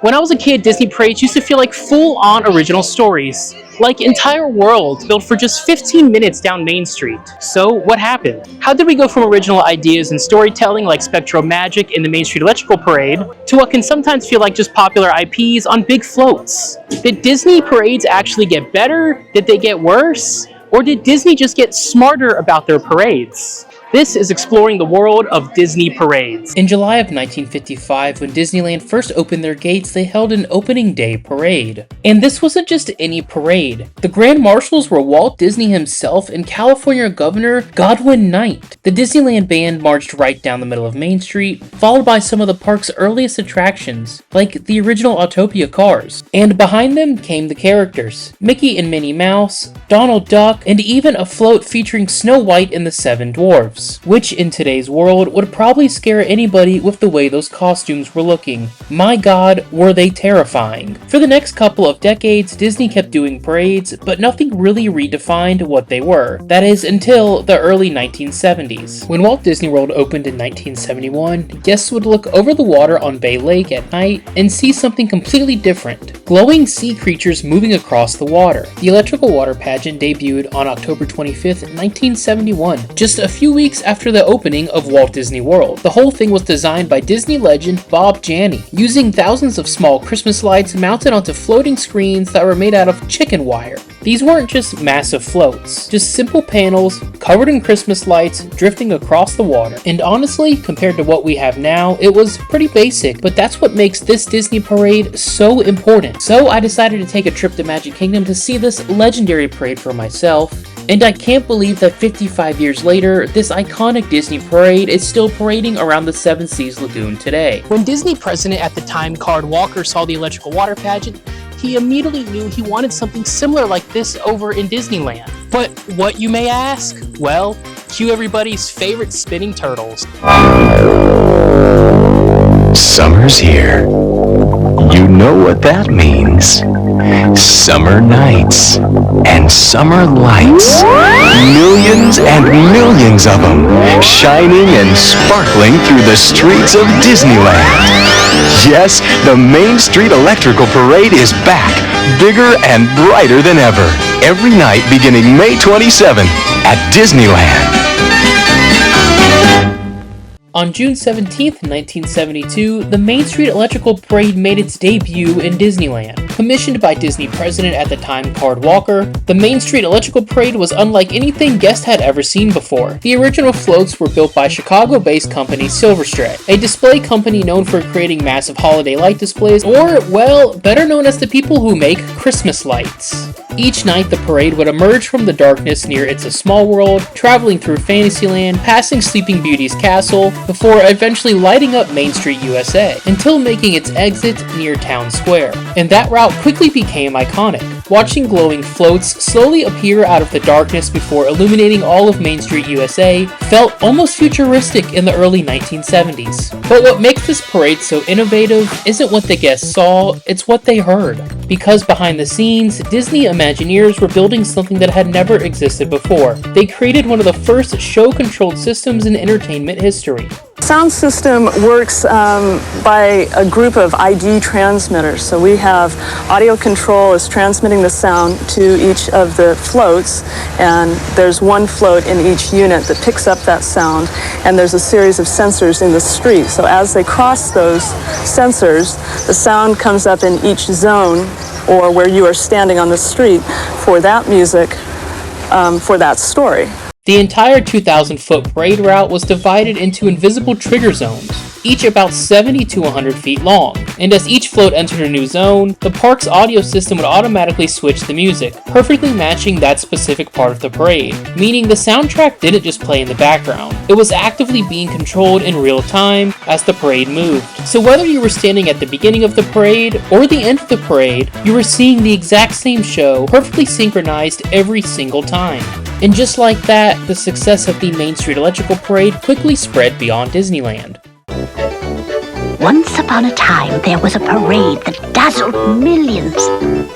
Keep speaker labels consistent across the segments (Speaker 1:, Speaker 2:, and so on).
Speaker 1: When I was a kid, Disney parades used to feel like full-on original stories. Like entire worlds built for just 15 minutes down Main Street. So, what happened? How did we go from original ideas and storytelling like Spectromagic in the Main Street Electrical Parade to what can sometimes feel like just popular IPs on big floats? Did Disney parades actually get better? Did they get worse? Or did Disney just get smarter about their parades? This is exploring the world of Disney parades.
Speaker 2: In July of 1955, when Disneyland first opened their gates, they held an opening day parade. And this wasn't just any parade. The Grand Marshals were Walt Disney himself and California Governor Godwin Knight. The Disneyland band marched right down the middle of Main Street, followed by some of the park's earliest attractions, like the original Autopia cars. And behind them came the characters, Mickey and Minnie Mouse, Donald Duck, and even a float featuring Snow White and the Seven Dwarfs, which in today's world would probably scare anybody with the way those costumes were looking. My god, were they terrifying. For the next couple of decades, Disney kept doing parades, but nothing really redefined what they were. That is, until the early 1970s. When Walt Disney World opened in 1971, guests would look over the water on Bay Lake at night and see something completely different. Glowing sea creatures moving across the water. The electrical water pageant debuted on October 25th, 1971, just a few weeks after the opening of Walt Disney World. The whole thing was designed by Disney legend Bob Janney, using thousands of small Christmas lights mounted onto floating screens that were made out of chicken wire. These weren't just massive floats, just simple panels covered in Christmas lights drifting across the water. And honestly, compared to what we have now, it was pretty basic, but that's what makes this Disney parade so important. So I decided to take a trip to Magic Kingdom to see this legendary parade for myself. And I can't believe that 55 years later, this iconic Disney parade is still parading around the Seven Seas Lagoon today.
Speaker 1: When Disney president at the time, Card Walker, saw the electrical water pageant, he immediately knew he wanted something similar like this over in Disneyland. But what, you may ask? Well, cue everybody's favorite spinning turtles.
Speaker 3: Summer's here. You know what that means. Summer nights and summer lights. Millions and millions of them, shining and sparkling through the streets of Disneyland. Yes, the Main Street Electrical Parade is back, bigger and brighter than ever. Every night beginning May 27th at Disneyland.
Speaker 2: On June 17, 1972, the Main Street Electrical Parade made its debut in Disneyland. Commissioned by Disney president at the time, Card Walker, the Main Street Electrical Parade was unlike anything guests had ever seen before. The original floats were built by Chicago-based company Silverstray, a display company known for creating massive holiday light displays, or, well, better known as the people who make Christmas lights. Each night, the parade would emerge from the darkness near It's a Small World, traveling through Fantasyland, passing Sleeping Beauty's castle, before eventually lighting up Main Street, USA, until making its exit near Town Square. And that route quickly became iconic. Watching glowing floats slowly appear out of the darkness before illuminating all of Main Street, USA, felt almost futuristic in the early 1970s. But what makes this parade so innovative isn't what the guests saw, it's what they heard. Because behind the scenes, Disney Imagineers were building something that had never existed before. They created one of the first show-controlled systems in entertainment history.
Speaker 4: Sound system works by a group of ID transmitters. So we have audio control is transmitting the sound to each of the floats, and there's one float in each unit that picks up that sound, and there's a series of sensors in the street. So as they cross those sensors, the sound comes up in each zone or where you are standing on the street for that music, for that story.
Speaker 2: The entire 2,000-foot parade route was divided into invisible trigger zones, each about 70 to 100 feet long, and as each float entered a new zone, the park's audio system would automatically switch the music, perfectly matching that specific part of the parade, meaning the soundtrack didn't just play in the background, it was actively being controlled in real time as the parade moved. So whether you were standing at the beginning of the parade or the end of the parade, you were seeing the exact same show, perfectly synchronized every single time. And just like that, the success of the Main Street Electrical Parade quickly spread beyond Disneyland.
Speaker 5: Once upon a time, there was a parade that dazzled millions.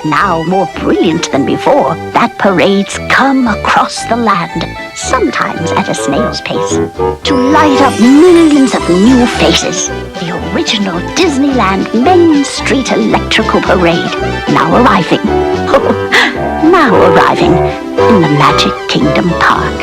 Speaker 5: Now more brilliant than before, that parade's come across the land, sometimes at a snail's pace, to light up millions of new faces. The original Disneyland Main Street Electrical Parade. Now arriving. Now arriving in the Magic Kingdom Park.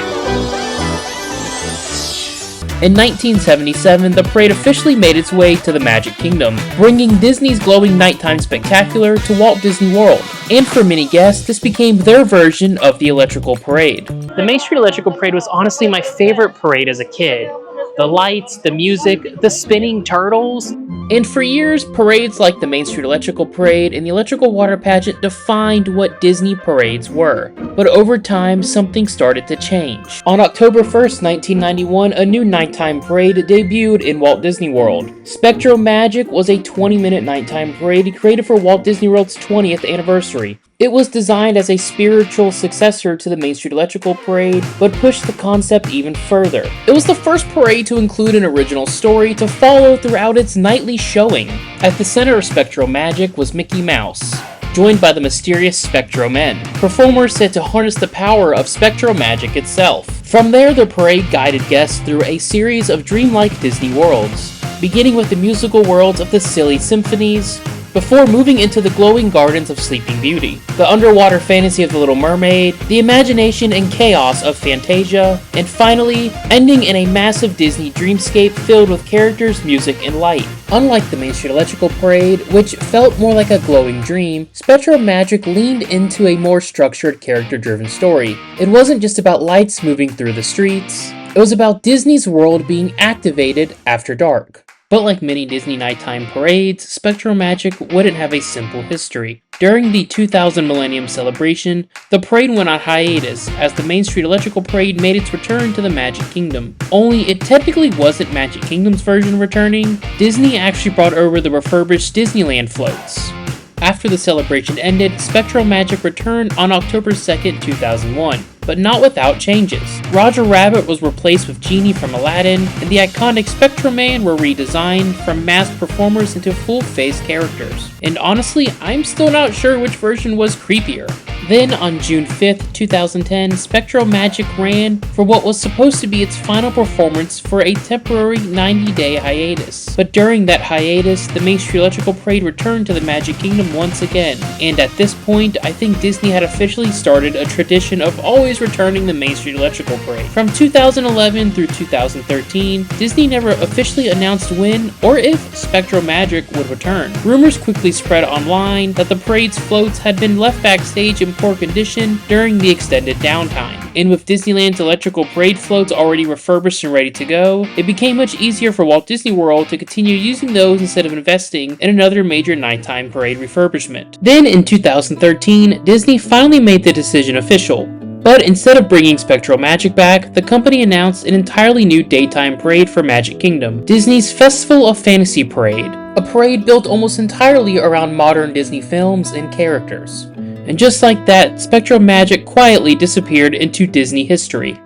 Speaker 2: In 1977, the parade officially made its way to the Magic Kingdom, bringing Disney's glowing nighttime spectacular to Walt Disney World. And for many guests, this became their version of the Electrical Parade.
Speaker 1: The Main Street Electrical Parade was honestly my favorite parade as a kid. The lights, the music, the spinning turtles.
Speaker 2: And for years, parades like the Main Street Electrical Parade and the Electrical Water Pageant defined what Disney parades were. But over time, something started to change. On October 1st, 1991, a new nighttime parade debuted in Walt Disney World. Spectromagic was a 20-minute nighttime parade created for Walt Disney World's 20th anniversary. It was designed as a spiritual successor to the Main Street Electrical Parade, but pushed the concept even further. It was the first parade to include an original story to follow throughout its nightly showing. At the center of Spectromagic was Mickey Mouse, joined by the mysterious Spectro Men, performers said to harness the power of Spectromagic itself. From there, the parade guided guests through a series of dreamlike Disney worlds, beginning with the musical worlds of the Silly Symphonies, before moving into the glowing gardens of Sleeping Beauty, the underwater fantasy of The Little Mermaid, the imagination and chaos of Fantasia, and finally, ending in a massive Disney dreamscape filled with characters, music, and light. Unlike the Main Street Electrical Parade, which felt more like a glowing dream, Spectromagic leaned into a more structured, character-driven story. It wasn't just about lights moving through the streets, it was about Disney's world being activated after dark. But like many Disney nighttime parades, Spectromagic wouldn't have a simple history. During the 2000 Millennium Celebration, the parade went on hiatus as the Main Street Electrical Parade made its return to the Magic Kingdom. Only it technically wasn't Magic Kingdom's version returning. Disney actually brought over the refurbished Disneyland floats. After the celebration ended, Spectromagic returned on October 2nd, 2001. But not without changes. Roger Rabbit was replaced with Genie from Aladdin, and the iconic Spectroman were redesigned from masked performers into full-face characters. And honestly, I'm still not sure which version was creepier. Then, on June 5th, 2010, Spectromagic ran for what was supposed to be its final performance for a temporary 90-day hiatus. But during that hiatus, the Main Street Electrical Parade returned to the Magic Kingdom once again. And at this point, I think Disney had officially started a tradition of always returning the Main Street Electrical Parade. From 2011 through 2013, Disney never officially announced when or if Spectromagic would return. Rumors quickly spread online that the parade's floats had been left backstage in poor condition during the extended downtime. And with Disneyland's electrical parade floats already refurbished and ready to go, it became much easier for Walt Disney World to continue using those instead of investing in another major nighttime parade refurbishment. Then in 2013, Disney finally made the decision official. But instead of bringing Spectromagic back, the company announced an entirely new daytime parade for Magic Kingdom, Disney's Festival of Fantasy Parade, a parade built almost entirely around modern Disney films and characters. And just like that, Spectromagic quietly disappeared into Disney history.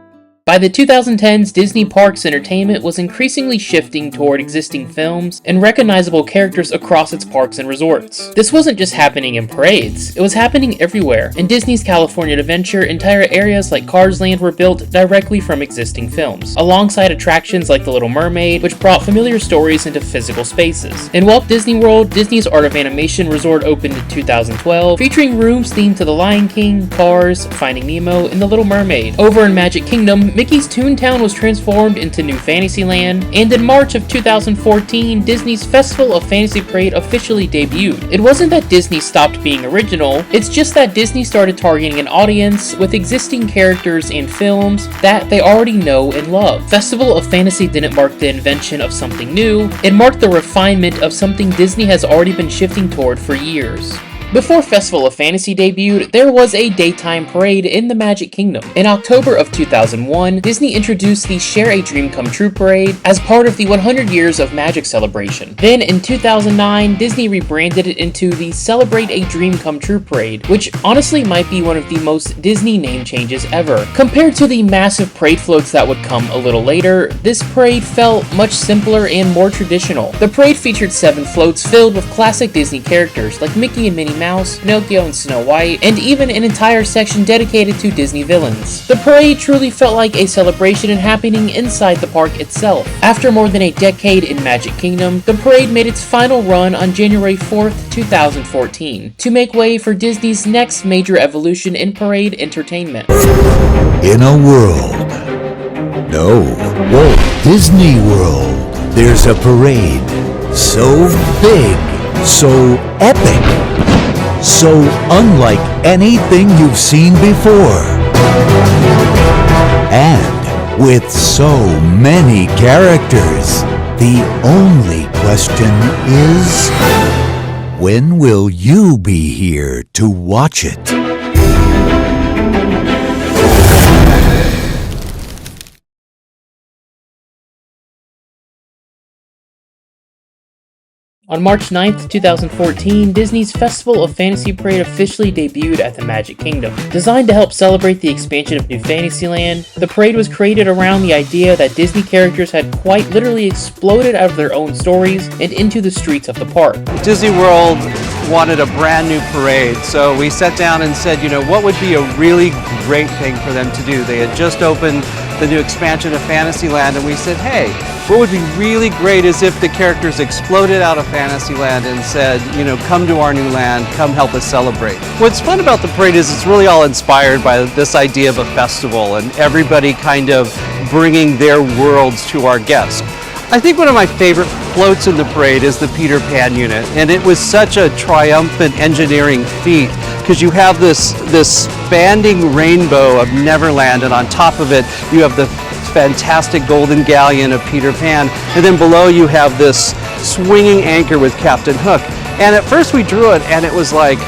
Speaker 2: By the 2010s, Disney Parks Entertainment was increasingly shifting toward existing films and recognizable characters across its parks and resorts. This wasn't just happening in parades, it was happening everywhere. In Disney's California Adventure, entire areas like Cars Land were built directly from existing films, alongside attractions like The Little Mermaid, which brought familiar stories into physical spaces. In Walt Disney World, Disney's Art of Animation Resort opened in 2012, featuring rooms themed to The Lion King, Cars, Finding Nemo, and The Little Mermaid. Over in Magic Kingdom, Mickey's Toontown was transformed into New Fantasyland, and in March of 2014, Disney's Festival of Fantasy Parade officially debuted. It wasn't that Disney stopped being original, it's just that Disney started targeting an audience with existing characters and films that they already know and love. Festival of Fantasy didn't mark the invention of something new, it marked the refinement of something Disney has already been shifting toward for years. Before Festival of Fantasy debuted, there was a daytime parade in the Magic Kingdom. In October of 2001, Disney introduced the Share a Dream Come True parade as part of the 100 Years of Magic celebration. Then in 2009, Disney rebranded it into the Celebrate a Dream Come True parade, which honestly might be one of the most Disney name changes ever. Compared to the massive parade floats that would come a little later, this parade felt much simpler and more traditional. The parade featured 7 floats filled with classic Disney characters like Mickey and Minnie Mouse, Pinocchio and Snow White, and even an entire section dedicated to Disney villains. The parade truly felt like a celebration and happening inside the park itself. After more than a decade in Magic Kingdom, the parade made its final run on January 4th, 2014, to make way for Disney's next major evolution in parade entertainment.
Speaker 6: In a world, no, Walt Disney World, there's a parade so big, so epic, so unlike anything you've seen before, and with so many characters. The only question is, when will you be here to watch it?
Speaker 2: On March 9th, 2014, Disney's Festival of Fantasy Parade officially debuted at the Magic Kingdom. Designed to help celebrate the expansion of New Fantasyland, the parade was created around the idea that Disney characters had quite literally exploded out of their own stories and into the streets of the park.
Speaker 7: Disney World wanted a brand new parade, so we sat down and said, you know, what would be a really great thing for them to do? They had just opened the new expansion of Fantasyland, and we said, hey, what would be really great is if the characters exploded out of Fantasyland and said, you know, come to our new land, come help us celebrate. What's fun about the parade is it's really all inspired by this idea of a festival and everybody kind of bringing their worlds to our guests. I think one of my favorite floats in the parade is the Peter Pan unit, and it was such a triumphant engineering feat because you have this spanning rainbow of Neverland, and on top of it you have the fantastic golden galleon of Peter Pan, and then below you have this swinging anchor with Captain Hook. And at first we drew it and it was like,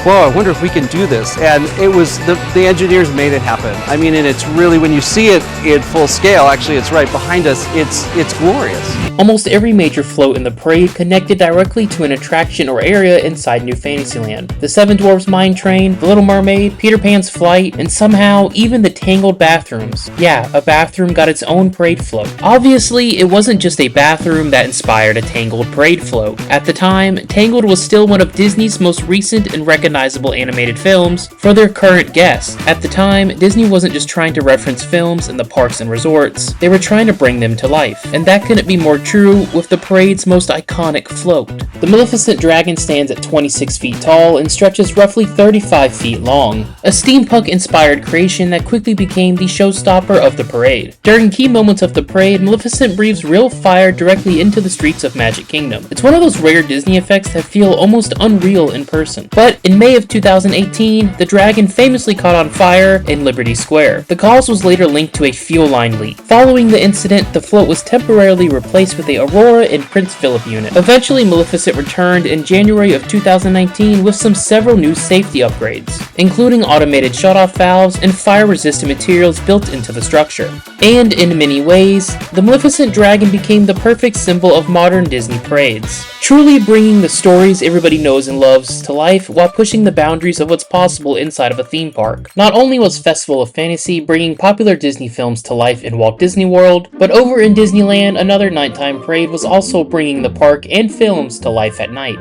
Speaker 7: whoa, I wonder if we can do this. And it was, the engineers made it happen. I mean, and it's really, when you see it in full scale, actually it's right behind us, it's glorious.
Speaker 2: Almost every major float in the parade connected directly to an attraction or area inside New Fantasyland. The Seven Dwarfs Mine Train, The Little Mermaid, Peter Pan's Flight, and somehow even the Tangled bathrooms. Yeah, a bathroom got its own parade float. Obviously, it wasn't just a bathroom that inspired a Tangled parade float. At the time, Tangled was still one of Disney's most recent and recognizable animated films for their current guests. At the time, Disney wasn't just trying to reference films in the parks and resorts, they were trying to bring them to life. And that couldn't be more true with the parade's most iconic float. The Maleficent Dragon stands at 26 feet tall and stretches roughly 35 feet long, a steampunk-inspired creation that quickly became the showstopper of the parade. During key moments of the parade, Maleficent breathes real fire directly into the streets of Magic Kingdom. It's one of those rare Disney effects that feel almost unreal in person. But in May of 2018, the dragon famously caught on fire in Liberty Square. The cause was later linked to a fuel line leak. Following the incident, the float was temporarily replaced with a Aurora and Prince Philip unit. Eventually, Maleficent returned in January of 2019 with several new safety upgrades, including automated shutoff valves and fire-resistant materials built into the structure. And in many ways, the Maleficent Dragon became the perfect symbol of modern Disney parades, truly bringing the stories everybody knows and loves to life while pushing the boundaries of what's possible inside of a theme park. Not only was Festival of Fantasy bringing popular Disney films to life in Walt Disney World, but over in Disneyland, another nighttime parade was also bringing the park and films to life at night.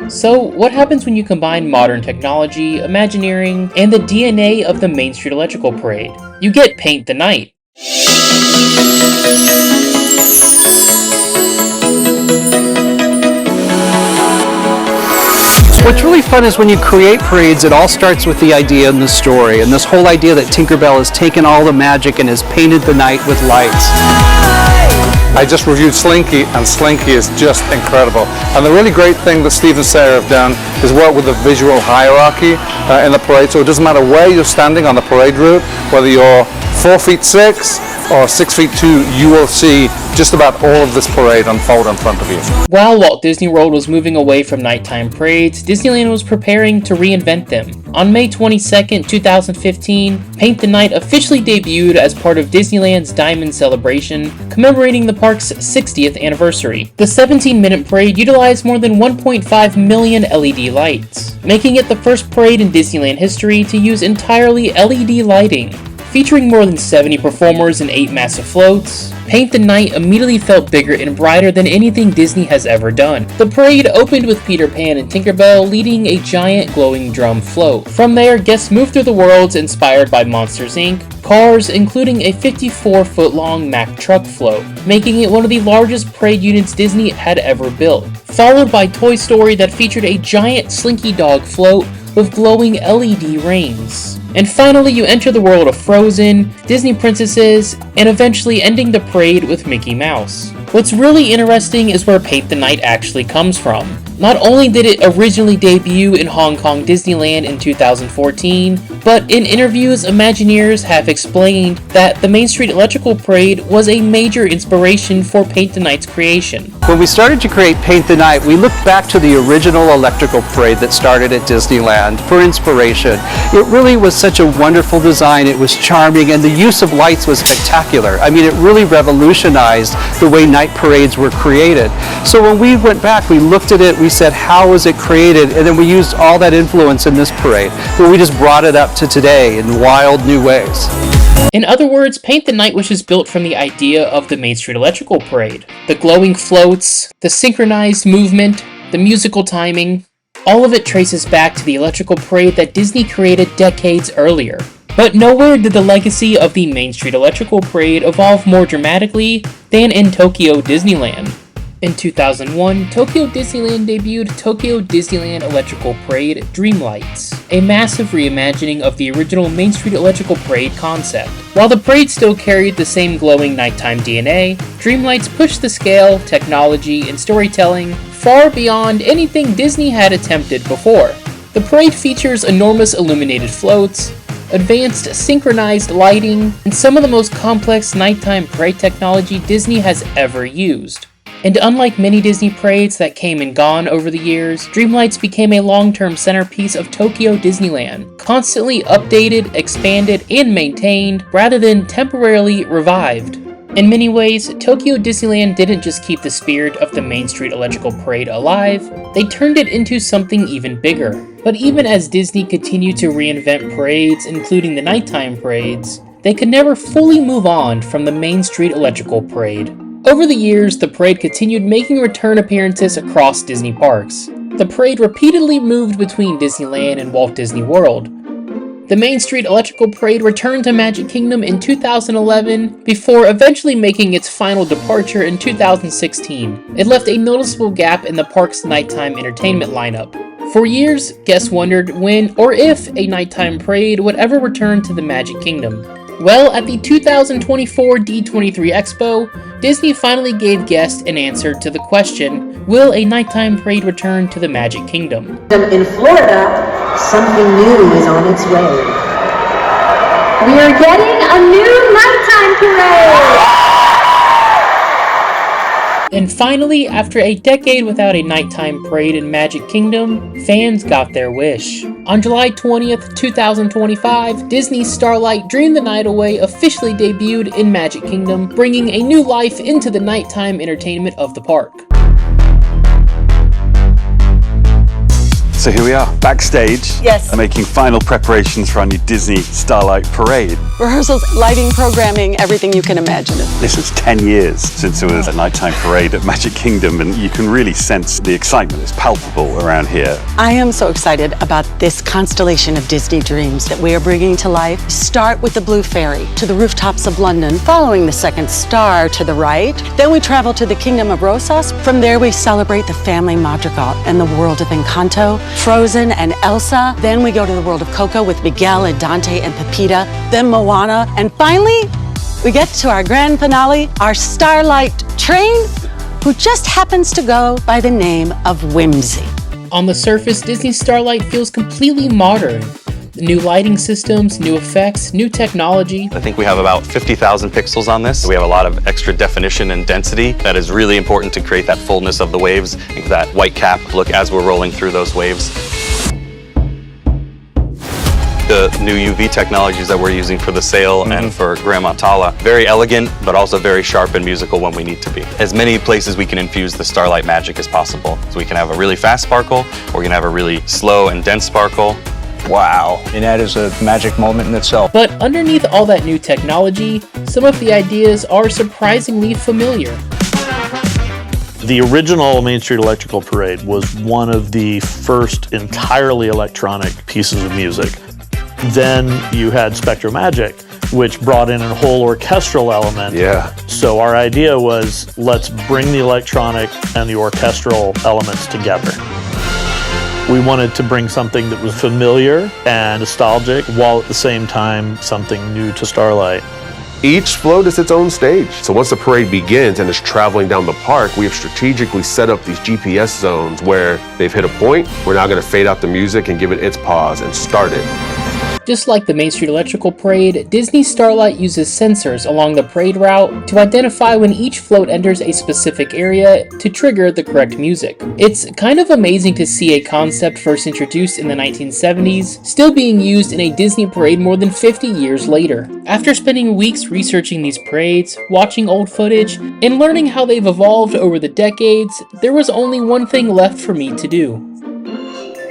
Speaker 2: So, what happens when you combine modern technology, Imagineering, and the DNA of the Main Street Electrical Parade? You get Paint the Night.
Speaker 7: What's really fun is when you create parades, it all starts with the idea and the story, and this whole idea that Tinkerbell has taken all the magic and has painted the night with lights.
Speaker 8: I just reviewed Slinky, and Slinky is just incredible. And the really great thing that Steve and Sarah have done is work with the visual hierarchy in the parade, so it doesn't matter where you're standing on the parade route, whether you're 4'6" or 6'2", you will see just about all of this parade unfold in front of you.
Speaker 2: While Walt Disney World was moving away from nighttime parades, Disneyland was preparing to reinvent them. On May 22nd, 2015, Paint the Night officially debuted as part of Disneyland's Diamond Celebration, commemorating the park's 60th anniversary. The 17-minute parade utilized more than 1.5 million LED lights, making it the first parade in Disneyland history to use entirely LED lighting. Featuring more than 70 performers and 8 massive floats, Paint the Night immediately felt bigger and brighter than anything Disney has ever done. The parade opened with Peter Pan and Tinkerbell leading a giant glowing drum float. From there, guests moved through the worlds inspired by Monsters Inc., cars, including a 54-foot-long Mack truck float, making it one of the largest parade units Disney had ever built, followed by Toy Story that featured a giant Slinky Dog float with glowing LED reins. And finally, you enter the world of Frozen, Disney princesses, and eventually ending the parade with Mickey Mouse. What's really interesting is where Paint the Night actually comes from. Not only did it originally debut in Hong Kong Disneyland in 2014, but in interviews, Imagineers have explained that the Main Street Electrical Parade was a major inspiration for Paint the Night's creation.
Speaker 7: When we started to create Paint the Night, we looked back to the original electrical parade that started at Disneyland for inspiration. It really was such a wonderful design, it was charming, and the use of lights was spectacular. I mean, it really revolutionized the way night parades were created. So when we went back, we looked at it, we said, how was it created? And then we used all that influence in this parade, but we just brought it up to today in wild new ways.
Speaker 2: In other words, Paint the Night was just built from the idea of the Main Street Electrical Parade. The glowing floats, the synchronized movement, the musical timing, all of it traces back to the electrical parade that Disney created decades earlier. But nowhere did the legacy of the Main Street Electrical Parade evolve more dramatically than in Tokyo Disneyland. In 2001, Tokyo Disneyland debuted Tokyo Disneyland Electrical Parade Dreamlights, a massive reimagining of the original Main Street Electrical Parade concept. While the parade still carried the same glowing nighttime DNA, Dreamlights pushed the scale, technology, and storytelling far beyond anything Disney had attempted before. The parade features enormous illuminated floats, advanced synchronized lighting, and some of the most complex nighttime parade technology Disney has ever used. And unlike many Disney parades that came and gone over the years, Dreamlights became a long-term centerpiece of Tokyo Disneyland, constantly updated, expanded, and maintained, rather than temporarily revived. In many ways, Tokyo Disneyland didn't just keep the spirit of the Main Street Electrical Parade alive, they turned it into something even bigger. But even as Disney continued to reinvent parades, including the nighttime parades, they could never fully move on from the Main Street Electrical Parade. Over the years, the parade continued making return appearances across Disney parks. The parade repeatedly moved between Disneyland and Walt Disney World. The Main Street Electrical Parade returned to Magic Kingdom in 2011 before eventually making its final departure in 2016. It left a noticeable gap in the park's nighttime entertainment lineup. For years, guests wondered when or if a nighttime parade would ever return to the Magic Kingdom. Well, at the 2024 D23 Expo, Disney finally gave guests an answer to the question, will a nighttime parade return to the Magic Kingdom?
Speaker 9: In Florida, something new is on its way. We are getting a new nighttime parade!
Speaker 2: And finally, after a decade without a nighttime parade in Magic Kingdom, fans got their wish. On July 20th, 2025, Disney's Starlight Dream the Night Away officially debuted in Magic Kingdom, bringing a new life into the nighttime entertainment of the park.
Speaker 10: So here we are, backstage.
Speaker 11: Yes.
Speaker 10: Making final preparations for our new Disney Starlight Parade.
Speaker 11: Rehearsals, lighting, programming, everything you can imagine.
Speaker 10: This was 10 years since there was a nighttime parade at Magic Kingdom, and you can really sense the excitement. It's palpable around here.
Speaker 11: I am so excited about this constellation of Disney dreams that we are bringing to life. Start with the Blue Fairy to the rooftops of London, following the second star to the right. Then we travel to the Kingdom of Rosas. From there we celebrate the family Madrigal and the world of Encanto, Frozen and Elsa. Then we go to the world of Coco with Miguel and Dante and Pepita, then Moana, and finally, we get to our grand finale, our Starlight train, who just happens to go by the name of Whimsy.
Speaker 2: On the surface, Disney's Starlight feels completely modern. New lighting systems, new effects, new technology.
Speaker 12: I think we have about 50,000 pixels on this. We have a lot of extra definition and density that is really important to create that fullness of the waves, and that white cap look as we're rolling through those waves. The new UV technologies that we're using for the sail and for Grandma Tala. Very elegant, but also very sharp and musical when we need to be. As many places we can infuse the Starlight magic as possible. So we can have a really fast sparkle, or we can have a really slow and dense sparkle.
Speaker 13: wow. And that is a magic moment in itself.
Speaker 2: But underneath all that new technology, some of the ideas are surprisingly familiar.
Speaker 14: The original Main Street Electrical Parade was one of the first entirely electronic pieces of music. Then you had Spectromagic, which brought in a whole orchestral element.
Speaker 15: Yeah.
Speaker 14: So our idea was, let's bring the electronic and the orchestral elements together. We wanted to bring something that was familiar and nostalgic, while at the same time something new to Starlight.
Speaker 15: Each float is its own stage. So once the parade begins and is traveling down the park, we have strategically set up these GPS zones where they've hit a point. We're now going to fade out the music and give it its pause and start it.
Speaker 2: Just like the Main Street Electrical Parade, Disney Starlight uses sensors along the parade route to identify when each float enters a specific area to trigger the correct music. It's kind of amazing to see a concept first introduced in the 1970s still being used in a Disney parade more than 50 years later. After spending weeks researching these parades, watching old footage, and learning how they've evolved over the decades, there was only one thing left for me to do.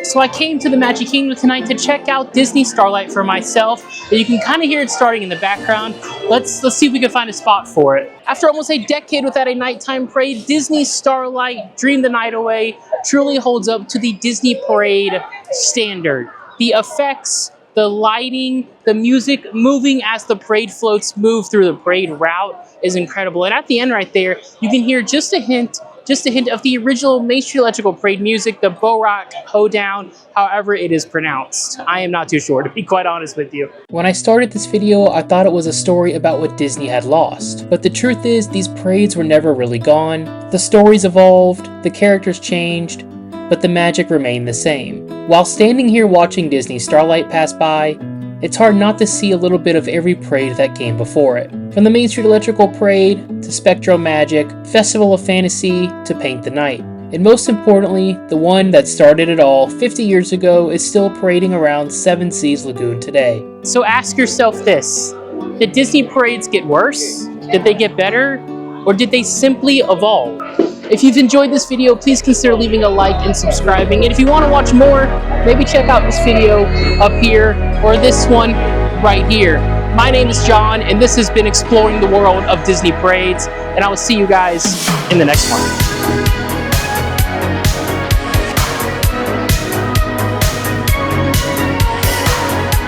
Speaker 1: So I came to the Magic Kingdom tonight to check out Disney Starlight for myself. You can kind of hear it starting in the background. Let's see if we can find a spot for it. After almost a decade without a nighttime parade, Disney Starlight Dream the Night Away truly holds up to the Disney parade standard. The effects, the lighting, the music moving as the parade floats move through the parade route is incredible. And at the end right there, you can hear just a hint of the original Main Street Electrical Parade music, the Bo-Rock Hoedown, however it is pronounced. I am not too sure, to be quite honest with you.
Speaker 2: When I started this video, I thought it was a story about what Disney had lost. But the truth is, these parades were never really gone. The stories evolved, the characters changed, but the magic remained the same. While standing here watching Disney Starlight pass by, it's hard not to see a little bit of every parade that came before it. From the Main Street Electrical Parade, to Spectromagic, Festival of Fantasy, to Paint the Night. And most importantly, the one that started it all 50 years ago is still parading around Seven Seas Lagoon today.
Speaker 1: So ask yourself this, did Disney parades get worse? Did they get better? Or did they simply evolve? If you've enjoyed this video, please consider leaving a like and subscribing. And if you want to watch more, maybe check out this video up here or this one right here. My name is John, and this has been Exploring the World of Disney Parades, and I will see you guys in the next one.